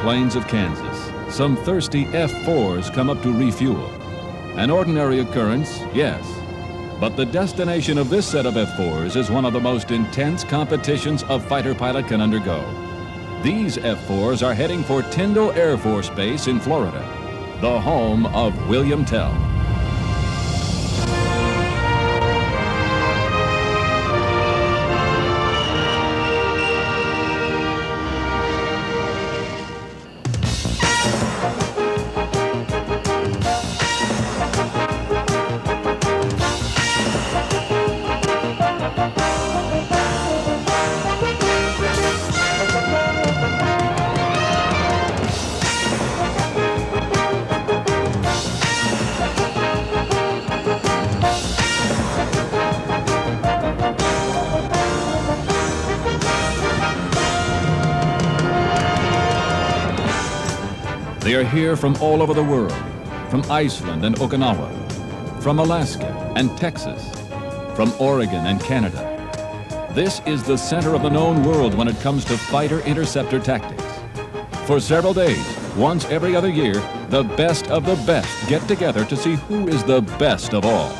plains of Kansas, some thirsty F-4s come up to refuel. An ordinary occurrence, yes, but the destination of this set of F-4s is one of the most intense competitions a fighter pilot can undergo. These F-4s are heading for Tyndall Air Force Base in Florida, the home of William Tell. They are here from all over the world, from Iceland and Okinawa, from Alaska and Texas, from Oregon and Canada. This is the center of the known world when it comes to fighter-interceptor tactics. For several days, once every other year, the best of the best get together to see who is the best of all.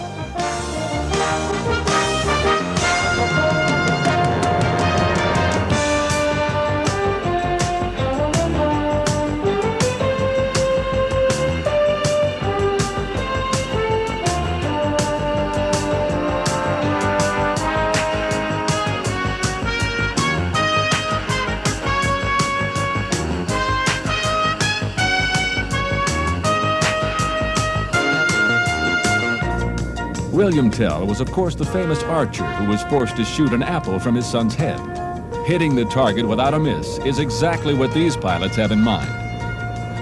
William Tell was, of course, the famous archer who was forced to shoot an apple from his son's head. Hitting the target without a miss is exactly what these pilots have in mind.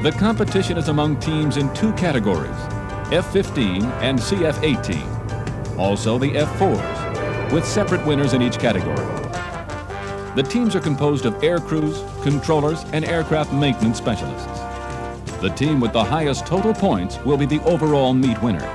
The competition is among teams in two categories, F-15 and CF-18. Also the F-4s, with separate winners in each category. The teams are composed of air crews, controllers, and aircraft maintenance specialists. The team with the highest total points will be the overall meet winner.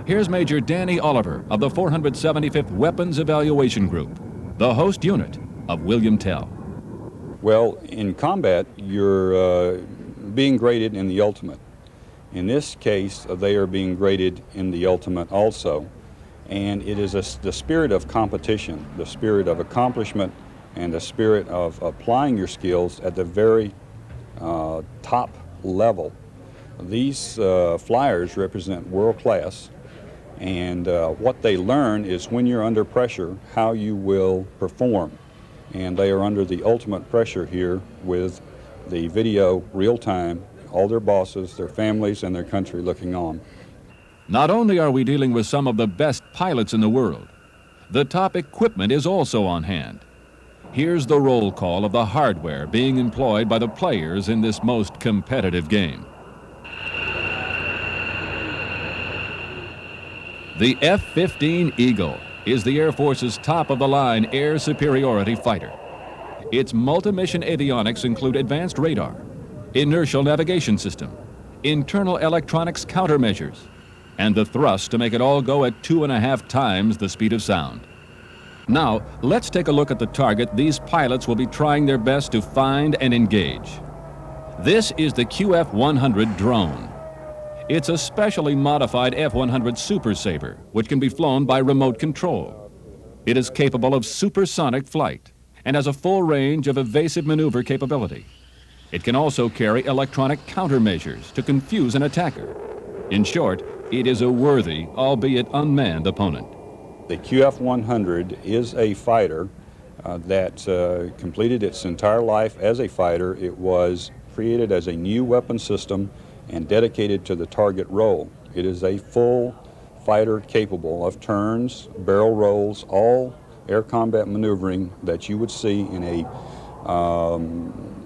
Here's Major Danny Oliver of the 475th Weapons Evaluation Group, the host unit of William Tell. Well, in combat, you're being graded in the ultimate. In this case, they are being graded in the ultimate also. And it is the spirit of competition, the spirit of accomplishment, and the spirit of applying your skills at the very top level. These flyers represent world class. And what they learn is when you're under pressure, how you will perform. And they are under the ultimate pressure here with the video real time, all their bosses, their families, and their country looking on. Not only are we dealing with some of the best pilots in the world, the top equipment is also on hand. Here's the roll call of the hardware being employed by the players in this most competitive game. The F-15 Eagle is the Air Force's top-of-the-line air superiority fighter. Its multi-mission avionics include advanced radar, inertial navigation system, internal electronics countermeasures, and the thrust to make it all go at 2.5 times the speed of sound. Now, let's take a look at the target these pilots will be trying their best to find and engage. This is the QF-100 drone. It's a specially modified F-100 Super Sabre, which can be flown by remote control. It is capable of supersonic flight and has a full range of evasive maneuver capability. It can also carry electronic countermeasures to confuse an attacker. In short, it is a worthy, albeit unmanned, opponent. The QF-100 is a fighter that completed its entire life as a fighter. It was created as a new weapon system and dedicated to the target role. It is a full fighter capable of turns, barrel rolls, all air combat maneuvering that you would see in a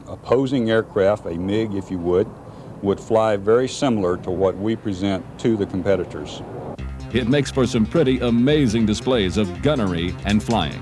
opposing aircraft, a MiG if you would fly very similar to what we present to the competitors. It makes for some pretty amazing displays of gunnery and flying.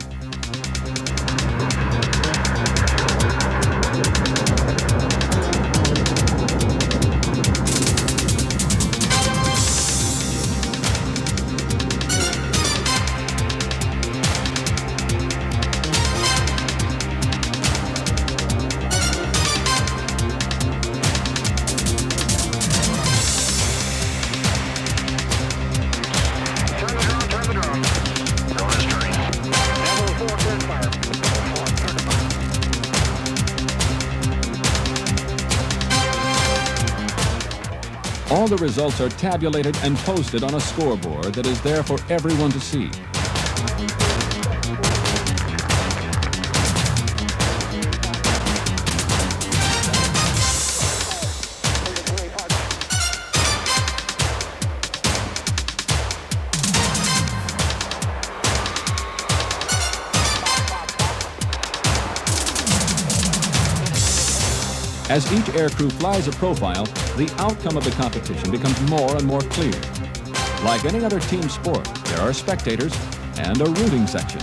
All the results are tabulated and posted on a scoreboard that is there for everyone to see. As each aircrew flies a profile, the outcome of the competition becomes more and more clear. Like any other team sport, there are spectators and a rooting section.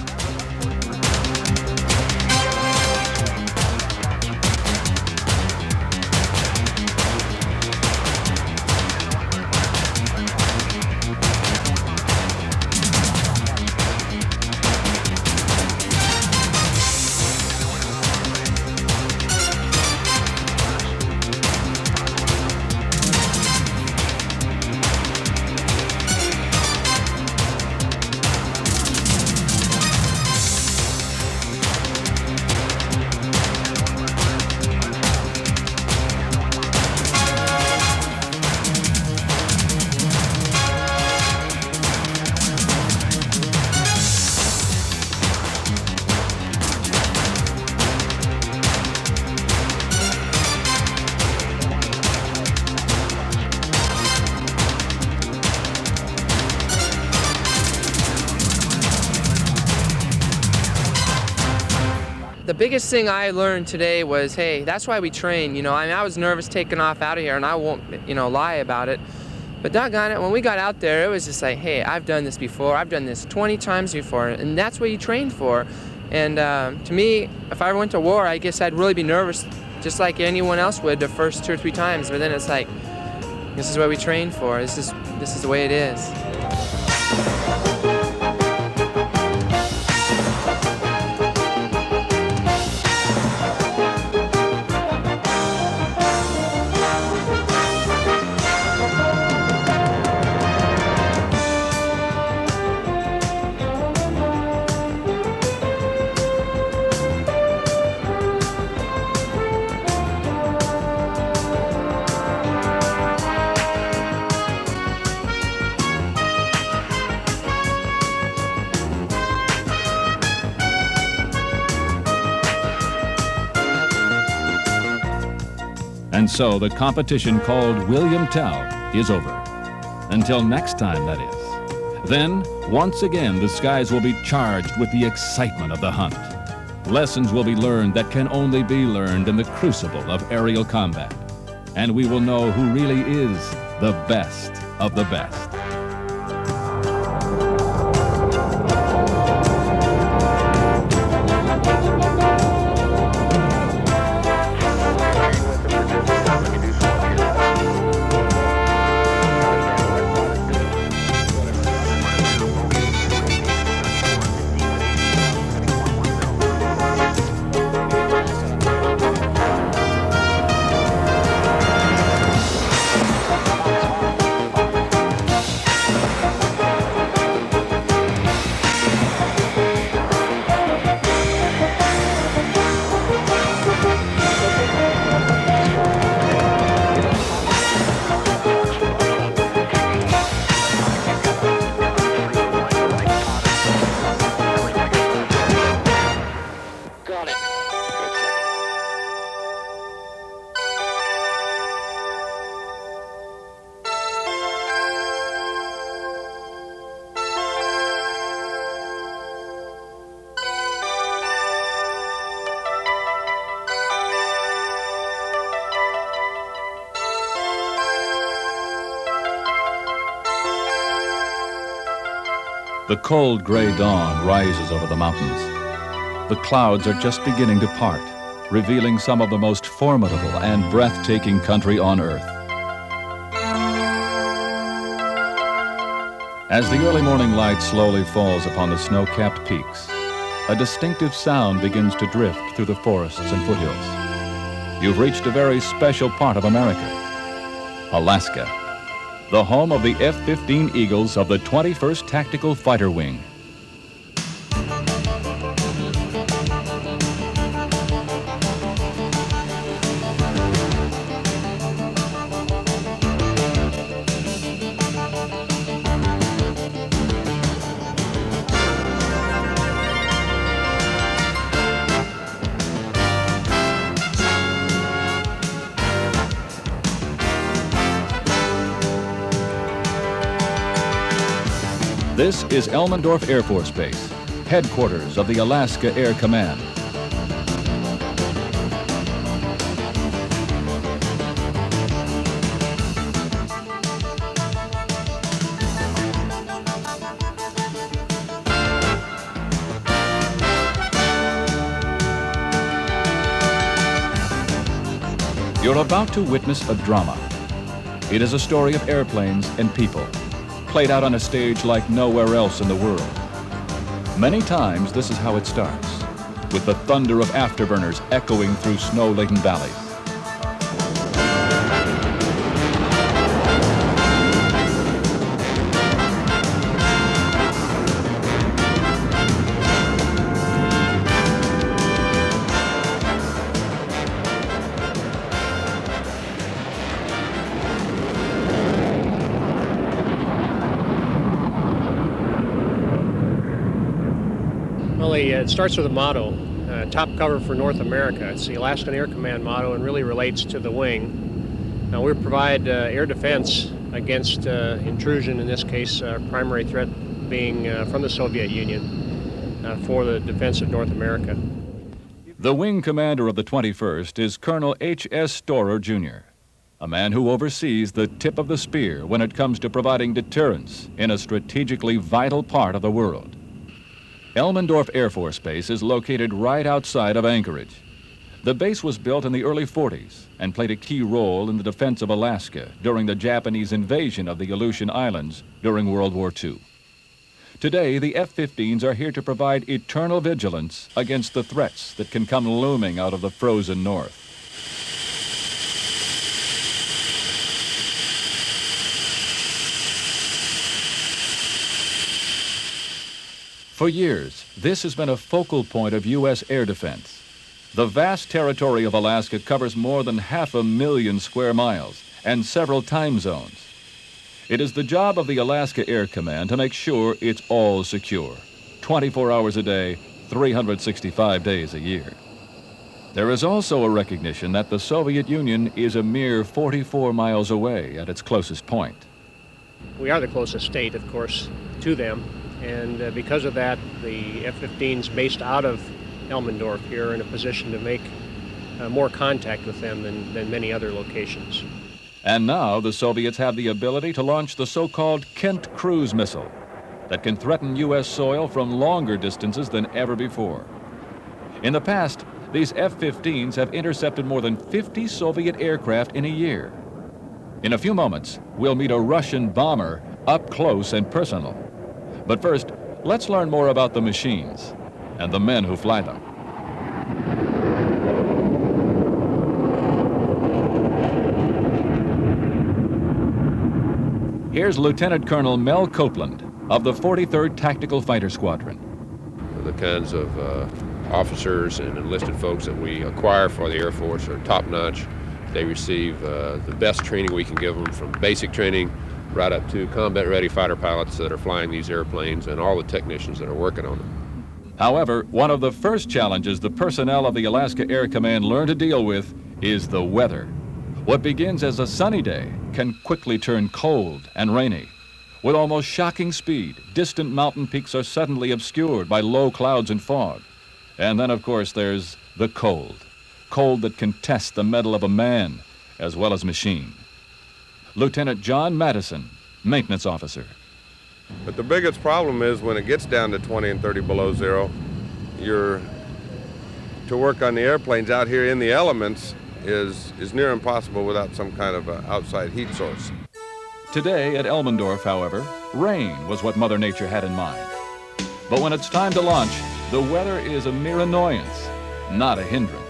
The biggest thing I learned today was, hey, that's why we train. You know, I was nervous taking off out of here, and I won't, lie about it. But doggone it, when we got out there, it was just like, hey, I've done this before. I've done this 20 times before, and that's what you train for. And to me, if I ever went to war, I guess I'd really be nervous, just like anyone else would the first 2 or 3 times. But then it's like, this is what we train for. This is the way it is. And so the competition called William Tell is over. Until next time, that is. Then, once again, the skies will be charged with the excitement of the hunt. Lessons will be learned that can only be learned in the crucible of aerial combat. And we will know who really is the best of the best. The cold gray dawn rises over the mountains. The clouds are just beginning to part, revealing some of the most formidable and breathtaking country on Earth. As the early morning light slowly falls upon the snow-capped peaks, a distinctive sound begins to drift through the forests and foothills. You've reached a very special part of America, Alaska, the home of the F-15 Eagles of the 21st Tactical Fighter Wing. This is Elmendorf Air Force Base, headquarters of the Alaska Air Command. You're about to witness a drama. It is a story of airplanes and people, played out on a stage like nowhere else in the world. Many times, this is how it starts, with the thunder of afterburners echoing through snow-laden valleys. Well, it starts with a motto, top cover for North America. It's the Alaskan Air Command motto and really relates to the wing. Now, we provide air defense against intrusion, in this case, our primary threat being from the Soviet Union for the defense of North America. The wing commander of the 21st is Colonel H.S. Storer, Jr., a man who oversees the tip of the spear when it comes to providing deterrence in a strategically vital part of the world. Elmendorf Air Force Base is located right outside of Anchorage. The base was built in the early 40s and played a key role in the defense of Alaska during the Japanese invasion of the Aleutian Islands during World War II. Today, the F-15s are here to provide eternal vigilance against the threats that can come looming out of the frozen north. For years, this has been a focal point of U.S. air defense. The vast territory of Alaska covers more than 500,000 square miles and several time zones. It is the job of the Alaska Air Command to make sure it's all secure, 24 hours a day, 365 days a year. There is also a recognition that the Soviet Union is a mere 44 miles away at its closest point. We are the closest state, of course, to them. And because of that, the F-15s based out of Elmendorf here are in a position to make more contact with them than many other locations. And now the Soviets have the ability to launch the so-called Kent cruise missile that can threaten U.S. soil from longer distances than ever before. In the past, these F-15s have intercepted more than 50 Soviet aircraft in a year. In a few moments, we'll meet a Russian bomber up close and personal. But first, let's learn more about the machines and the men who fly them. Here's Lieutenant Colonel Mel Copeland of the 43rd Tactical Fighter Squadron. The kinds of officers and enlisted folks that we acquire for the Air Force are top-notch. They receive the best training we can give them, from basic training right up to combat-ready fighter pilots that are flying these airplanes and all the technicians that are working on them. However, one of the first challenges the personnel of the Alaska Air Command learn to deal with is the weather. What begins as a sunny day can quickly turn cold and rainy. With almost shocking speed, distant mountain peaks are suddenly obscured by low clouds and fog. And then, of course, there's the cold. Cold that can test the mettle of a man as well as machine. Lieutenant John Madison, maintenance officer. But the biggest problem is when it gets down to 20 and 30 below zero, to work on the airplanes out here in the elements is near impossible without some kind of outside heat source. Today at Elmendorf, however, rain was what Mother Nature had in mind. But when it's time to launch, the weather is a mere annoyance, not a hindrance.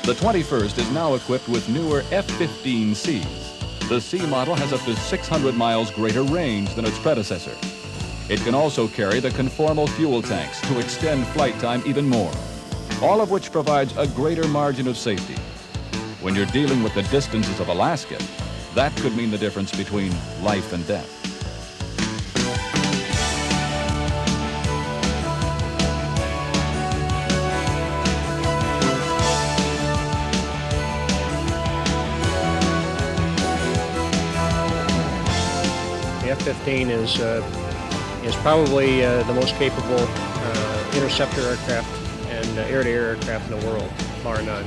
The 21st is now equipped with newer F-15Cs. The C model has up to 600 miles greater range than its predecessor. It can also carry the conformal fuel tanks to extend flight time even more, all of which provides a greater margin of safety. When you're dealing with the distances of Alaska, that could mean the difference between life and death. F-15 is probably the most capable interceptor aircraft and air-to-air aircraft in the world, bar none.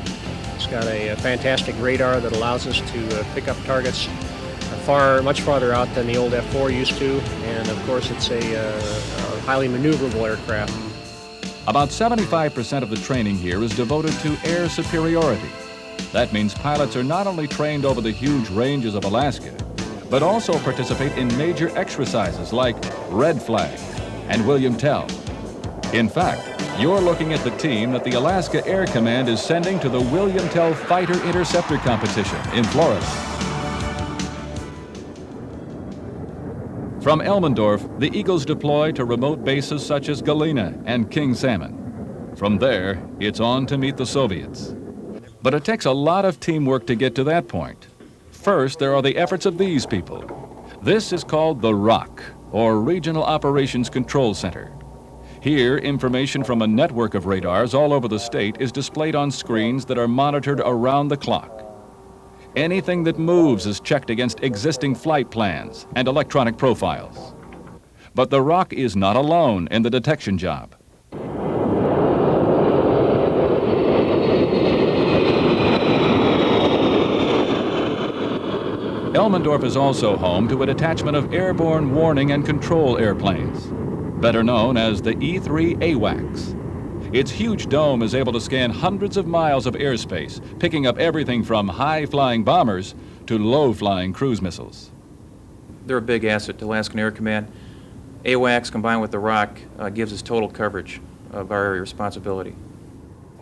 It's got a fantastic radar that allows us to pick up targets much farther out than the old F-4 used to, and of course it's a highly maneuverable aircraft. About 75% of the training here is devoted to air superiority. That means pilots are not only trained over the huge ranges of Alaska, but also participate in major exercises like Red Flag and William Tell. In fact, you're looking at the team that the Alaska Air Command is sending to the William Tell Fighter Interceptor Competition in Florida. From Elmendorf, the Eagles deploy to remote bases such as Galena and King Salmon. From there, it's on to meet the Soviets. But it takes a lot of teamwork to get to that point. First, there are the efforts of these people. This is called the ROC, or Regional Operations Control Center. Here, information from a network of radars all over the state is displayed on screens that are monitored around the clock. Anything that moves is checked against existing flight plans and electronic profiles. But the ROC is not alone in the detection job. Elmendorf is also home to a detachment of airborne warning and control airplanes, better known as the E-3 AWACS. Its huge dome is able to scan hundreds of miles of airspace, picking up everything from high-flying bombers to low-flying cruise missiles. They're a big asset to Alaskan Air Command. AWACS combined with the ROC gives us total coverage of our area responsibility.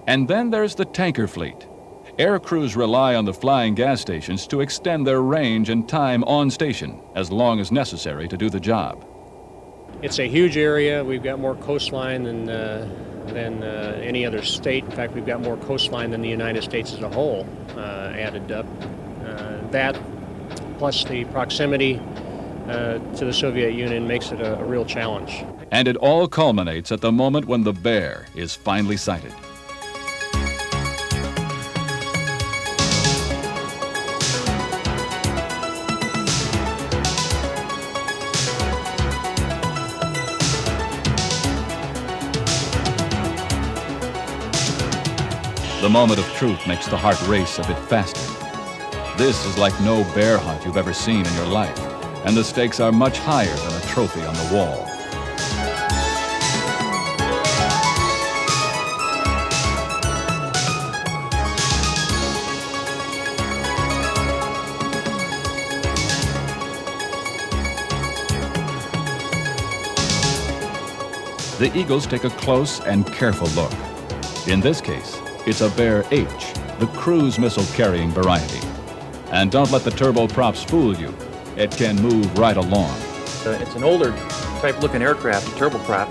And then there's the tanker fleet. Air crews rely on the flying gas stations to extend their range and time on station as long as necessary to do the job. It's a huge area. We've got more coastline than any other state. In fact, we've got more coastline than the United States as a whole added up. That, plus the proximity to the Soviet Union, makes it a real challenge. And it all culminates at the moment when the bear is finally sighted. The moment of truth makes the heart race a bit faster. This is like no bear hunt you've ever seen in your life, and the stakes are much higher than a trophy on the wall. The Eagles take a close and careful look. In this case, it's a Bear H, the cruise missile-carrying variety. And don't let the turboprops fool you. It can move right along. It's an older type-looking aircraft, turboprop,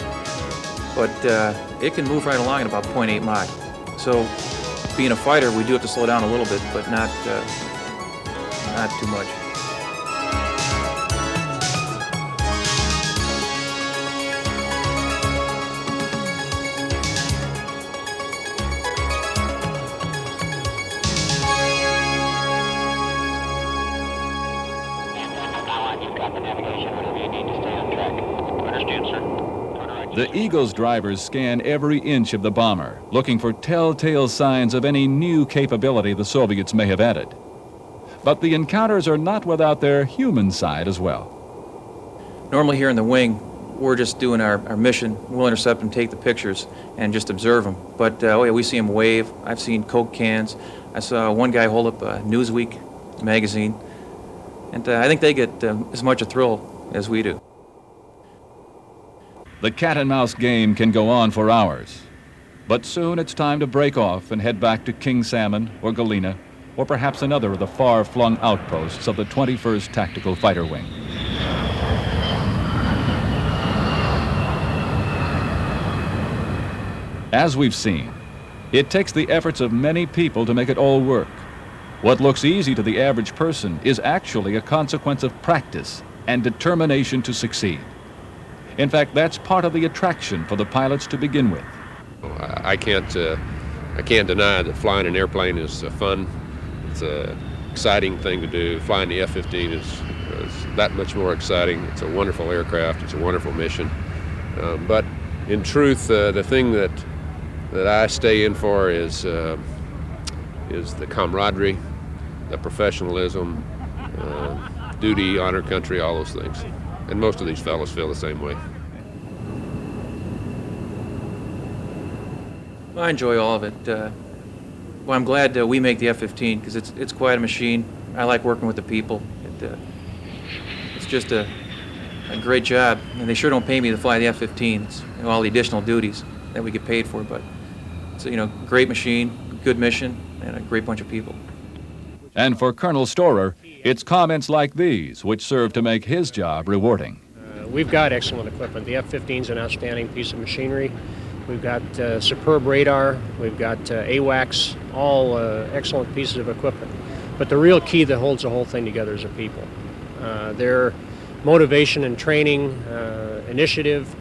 but it can move right along at about 0.8 Mach. So, being a fighter, we do have to slow down a little bit, but not too much. Copy navigation, whatever you need to stay on track. Understand, sir. The Eagle's drivers scan every inch of the bomber, looking for telltale signs of any new capability the Soviets may have added. But the encounters are not without their human side as well. Normally here in the wing, we're just doing our mission. We'll intercept them, take the pictures, and just observe them. But oh yeah, we see them wave. I've seen Coke cans. I saw one guy hold up a Newsweek magazine. And I think they get as much a thrill as we do. The cat and mouse game can go on for hours. But soon it's time to break off and head back to King Salmon or Galena, or perhaps another of the far-flung outposts of the 21st Tactical Fighter Wing. As we've seen, it takes the efforts of many people to make it all work. What looks easy to the average person is actually a consequence of practice and determination to succeed. In fact, that's part of the attraction for the pilots to begin with. I can't deny that flying an airplane is fun. It's an exciting thing to do. Flying the F-15 is that much more exciting. It's a wonderful aircraft. It's a wonderful mission. But in truth, the thing that I stay in for is the camaraderie, the professionalism, duty, honor country, all those things. And most of these fellows feel the same way. I enjoy all of it. Well, I'm glad we make the F-15 because it's quite a machine. I like working with the people. It's just a great job, and they sure don't pay me to fly the F-15. It's all the additional duties that we get paid for, but it's a great machine, good mission, and a great bunch of people. And for Colonel Storer, it's comments like these which serve to make his job rewarding. We've got excellent equipment. The F-15 is an outstanding piece of machinery. We've got superb radar. We've got AWACS, all excellent pieces of equipment. But the real key that holds the whole thing together is the people. Their motivation and training, initiative,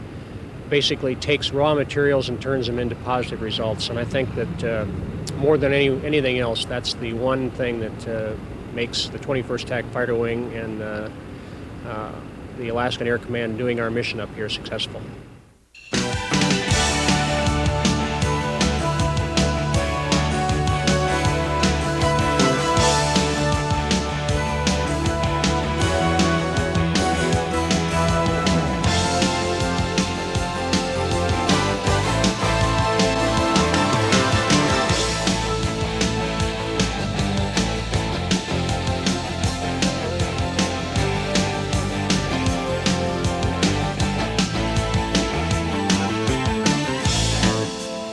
basically takes raw materials and turns them into positive results. And I think that more than anything else, that's the one thing that makes the 21st TAC Fighter Wing and the Alaskan Air Command doing our mission up here successful.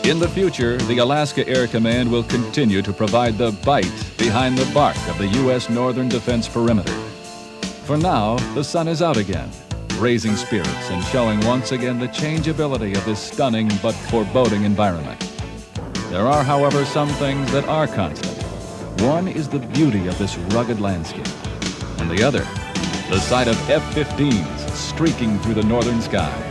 In the future, the Alaska Air Command will continue to provide the bite behind the bark of the U.S. Northern Defense Perimeter. For now, the sun is out again, raising spirits and showing once again the changeability of this stunning but foreboding environment. There are, however, some things that are constant. One is the beauty of this rugged landscape, and the other, the sight of F-15s streaking through the northern sky.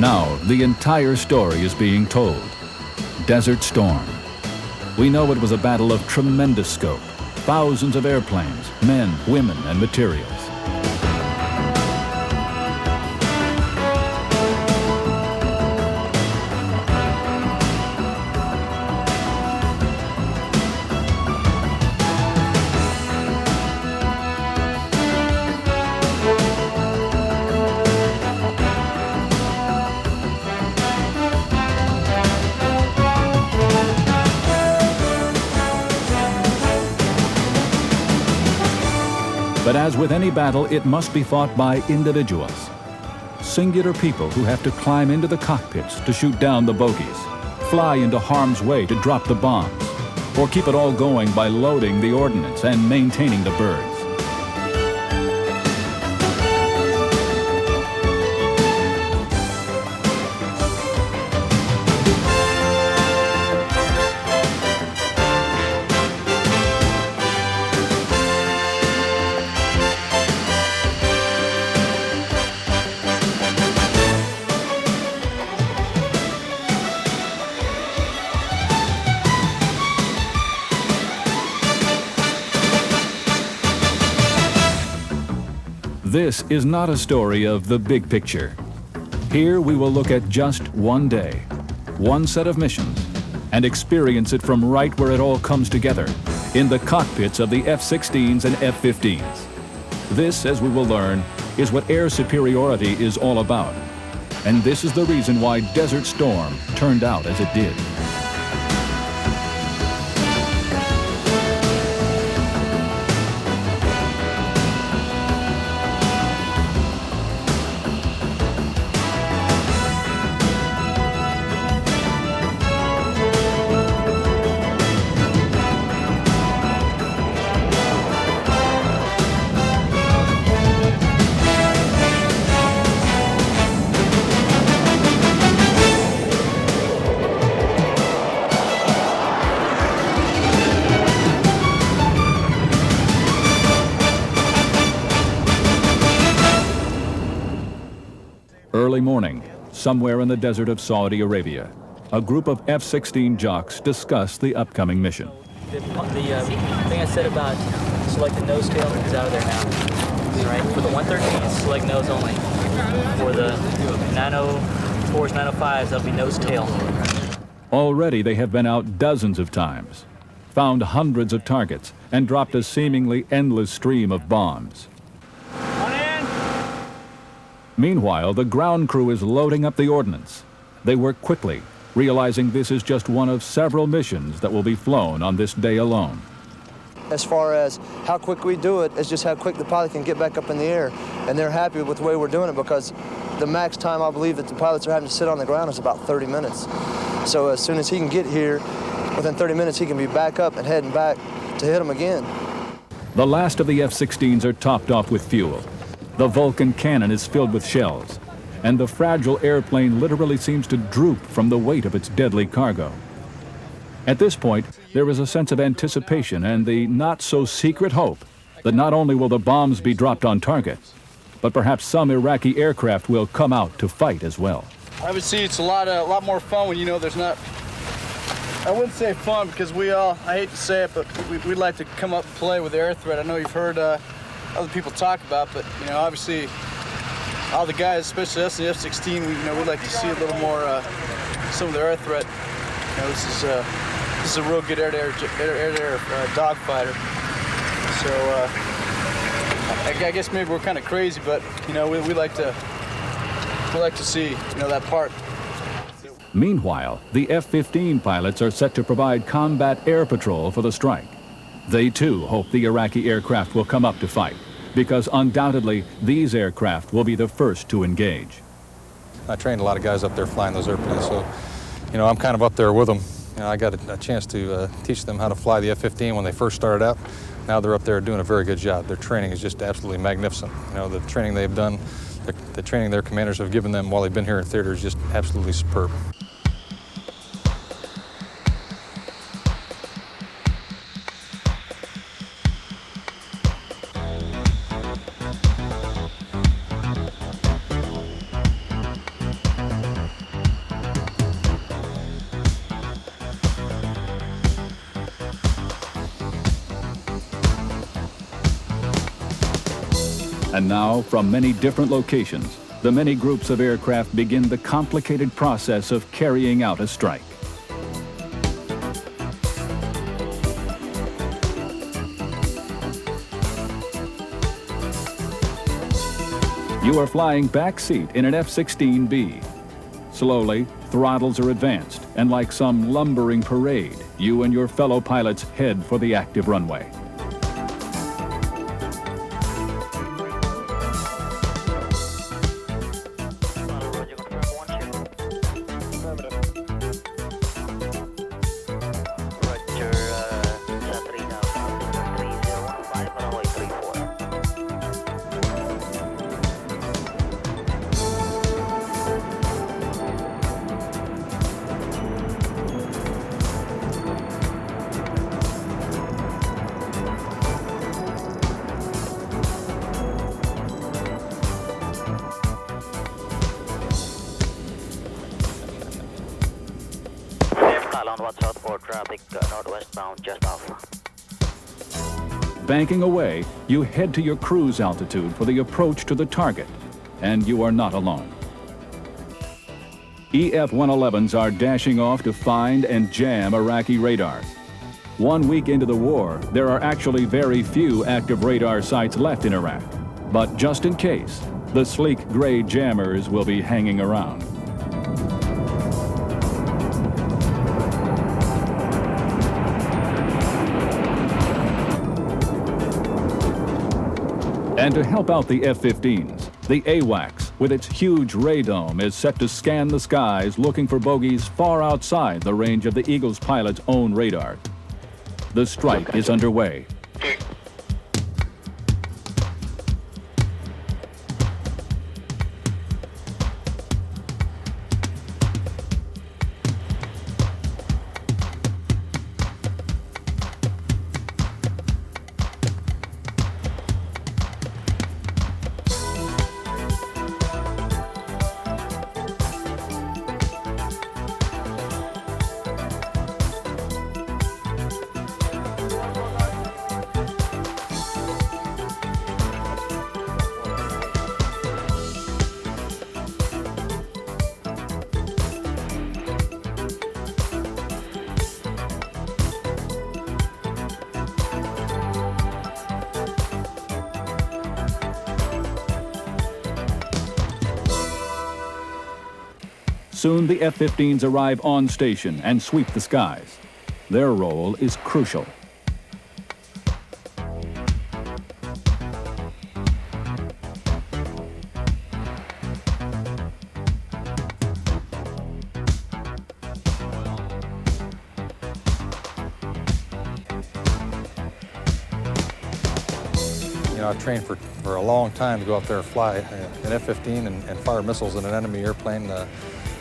Now, the entire story is being told. Desert Storm. We know it was a battle of tremendous scope. Thousands of airplanes, men, women, and materials. But as with any battle, it must be fought by individuals. Singular people who have to climb into the cockpits to shoot down the bogies, fly into harm's way to drop the bombs, or keep it all going by loading the ordnance and maintaining the birds. This is not a story of the big picture. Here we will look at just one day, one set of missions, and experience it from right where it all comes together, in the cockpits of the F-16s and F-15s. This, as we will learn, is what air superiority is all about. And this is the reason why Desert Storm turned out as it did. Early morning, somewhere in the desert of Saudi Arabia, a group of F-16 jocks discuss the upcoming mission. The thing I said about select the nose tail is out of there now. Right? For the 113s, select nose only. For the 904s, 905s, that'll be nose tail. Already they have been out dozens of times, found hundreds of targets, and dropped a seemingly endless stream of bombs. Meanwhile, the ground crew is loading up the ordnance. They work quickly, realizing this is just one of several missions that will be flown on this day alone. As far as how quick we do it, it's just how quick the pilot can get back up in the air. And they're happy with the way we're doing it because the max time I believe that the pilots are having to sit on the ground is about 30 minutes. So as soon as he can get here, within 30 minutes he can be back up and heading back to hit them again. The last of the F-16s are topped off with fuel. The Vulcan cannon is filled with shells, and the fragile airplane literally seems to droop from the weight of its deadly cargo. At this point, there is a sense of anticipation and the not-so-secret hope that not only will the bombs be dropped on target, but perhaps some Iraqi aircraft will come out to fight as well. Obviously, it's a lot more fun when you know there's not, I wouldn't say fun because I hate to say it, but we'd like to come up and play with the air threat. I know you've heard other people talk about, but obviously all the guys, especially us in the F-16, we'd like to see a little more some of the air threat. This is a real good air-to-air dogfighter. So I guess maybe we're kind of crazy, but we like to see that part. Meanwhile, the F-15 pilots are set to provide combat air patrol for the strike. They too hope the Iraqi aircraft will come up to fight, because undoubtedly these aircraft will be the first to engage. I trained a lot of guys up there flying those airplanes, so I'm kind of up there with them. I got a chance to teach them how to fly the F-15 when they first started out. Now they're up there doing a very good job. Their training is just absolutely magnificent. The training they've done, the training their commanders have given them while they've been here in theater is just absolutely superb. And now, from many different locations, the many groups of aircraft begin the complicated process of carrying out a strike. You are flying back seat in an F-16B. Slowly, throttles are advanced, and like some lumbering parade, you and your fellow pilots head for the active runway. Banking away, you head to your cruise altitude for the approach to the target, and you are not alone. EF-111s are dashing off to find and jam Iraqi radars. 1 week into the war, there are actually very few active radar sites left in Iraq. But just in case, the sleek gray jammers will be hanging around. And to help out the F-15s, the AWACS, with its huge radome, is set to scan the skies looking for bogies far outside the range of the Eagle's pilot's own radar. The strike is underway. Soon the F-15s arrive on station and sweep the skies. Their role is crucial. You know, I've trained for a long time to go up there and fly an F-15 and fire missiles in an enemy airplane.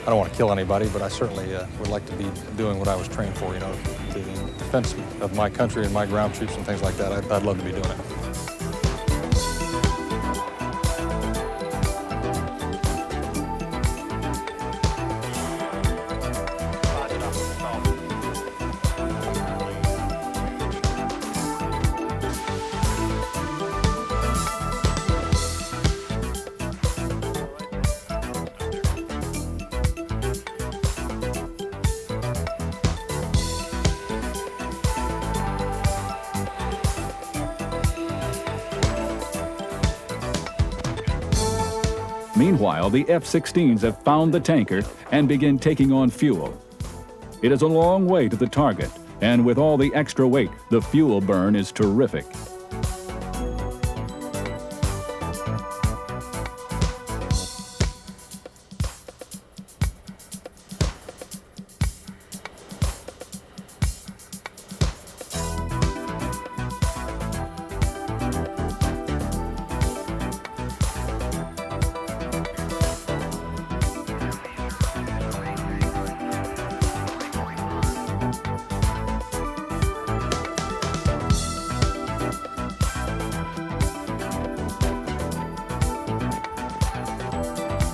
I don't want to kill anybody, but I certainly would like to be doing what I was trained for, you know, the defense of my country and my ground troops and things like that. I'd love to be doing it. Meanwhile, the F-16s have found the tanker and begin taking on fuel. It is a long way to the target, and with all the extra weight, the fuel burn is terrific.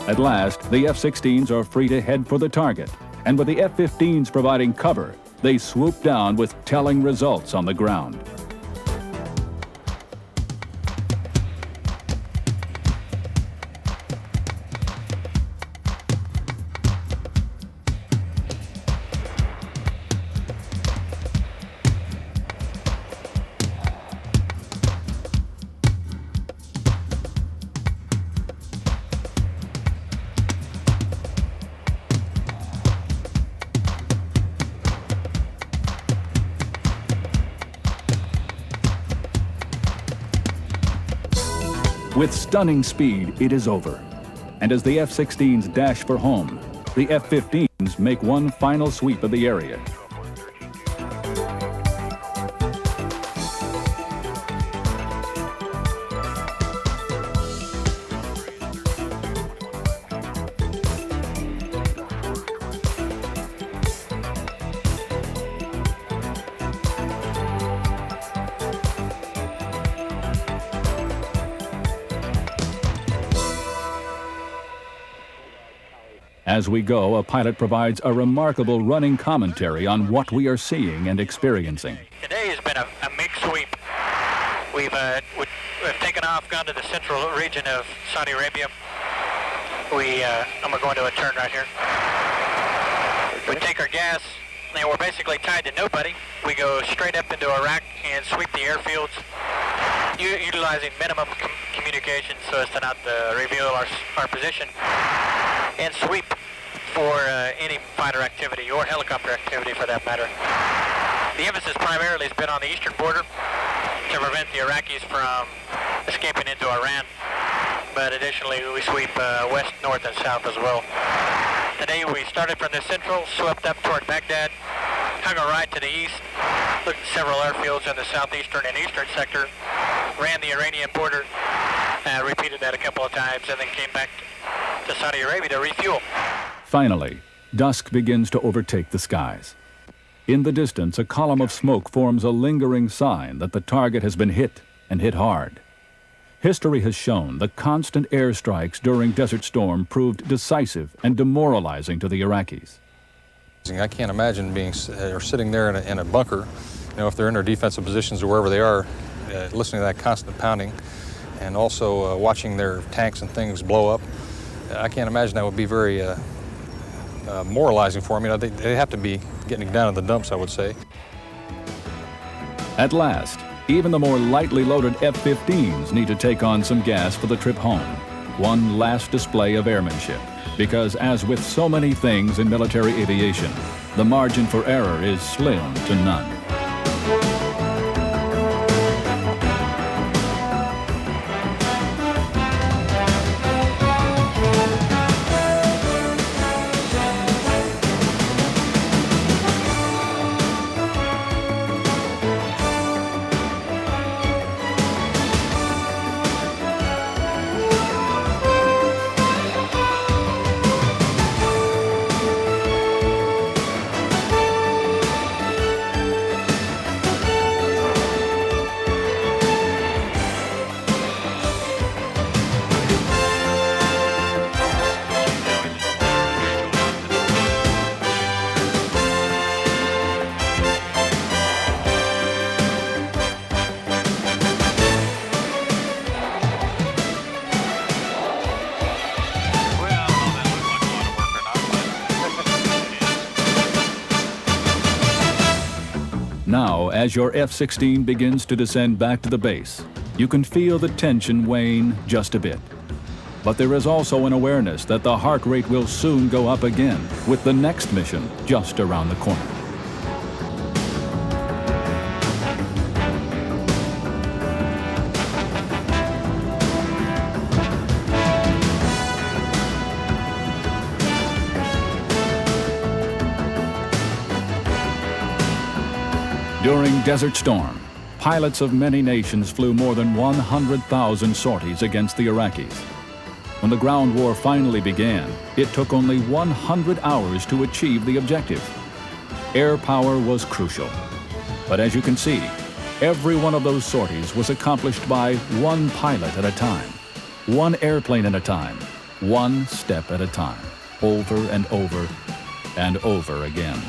At last, the F-16s are free to head for the target, and with the F-15s providing cover, they swoop down with telling results on the ground. With stunning speed, it is over. And as the F-16s dash for home, the F-15s make one final sweep of the area. As we go, a pilot provides a remarkable running commentary on what we are seeing and experiencing. Today has been a mixed sweep. We've taken off, gone to the central region of Saudi Arabia. I'm going to a turn right here. We take our gas, and we're basically tied to nobody. We go straight up into Iraq and sweep the airfields, utilizing minimum communication so as to not reveal our position, and sweep for any fighter activity or helicopter activity for that matter. The emphasis primarily has been on the eastern border to prevent the Iraqis from escaping into Iran, but additionally we sweep west, north, and south as well. Today we started from the central, swept up toward Baghdad, hung a right to the east, looked at several airfields in the southeastern and eastern sector, ran the Iranian border, repeated that a couple of times, and then came back to Saudi Arabia to refuel. Finally, dusk begins to overtake the skies. In the distance, a column of smoke forms a lingering sign that the target has been hit, and hit hard. History has shown the constant airstrikes during Desert Storm proved decisive and demoralizing to the Iraqis. I can't imagine being or sitting there in a bunker, if they're in their defensive positions or wherever they are, listening to that constant pounding, and also watching their tanks and things blow up. I can't imagine that would be very moralizing for them. They have to be getting down in the dumps, I would say. At last, even the more lightly loaded F-15s need to take on some gas for the trip home. One last display of airmanship, because as with so many things in military aviation, the margin for error is slim to none. Now, as your F-16 begins to descend back to the base, you can feel the tension wane just a bit. But there is also an awareness that the heart rate will soon go up again with the next mission just around the corner. During Desert Storm, pilots of many nations flew more than 100,000 sorties against the Iraqis. When the ground war finally began, it took only 100 hours to achieve the objective. Air power was crucial. But as you can see, every one of those sorties was accomplished by one pilot at a time, one airplane at a time, one step at a time, over and over and over again.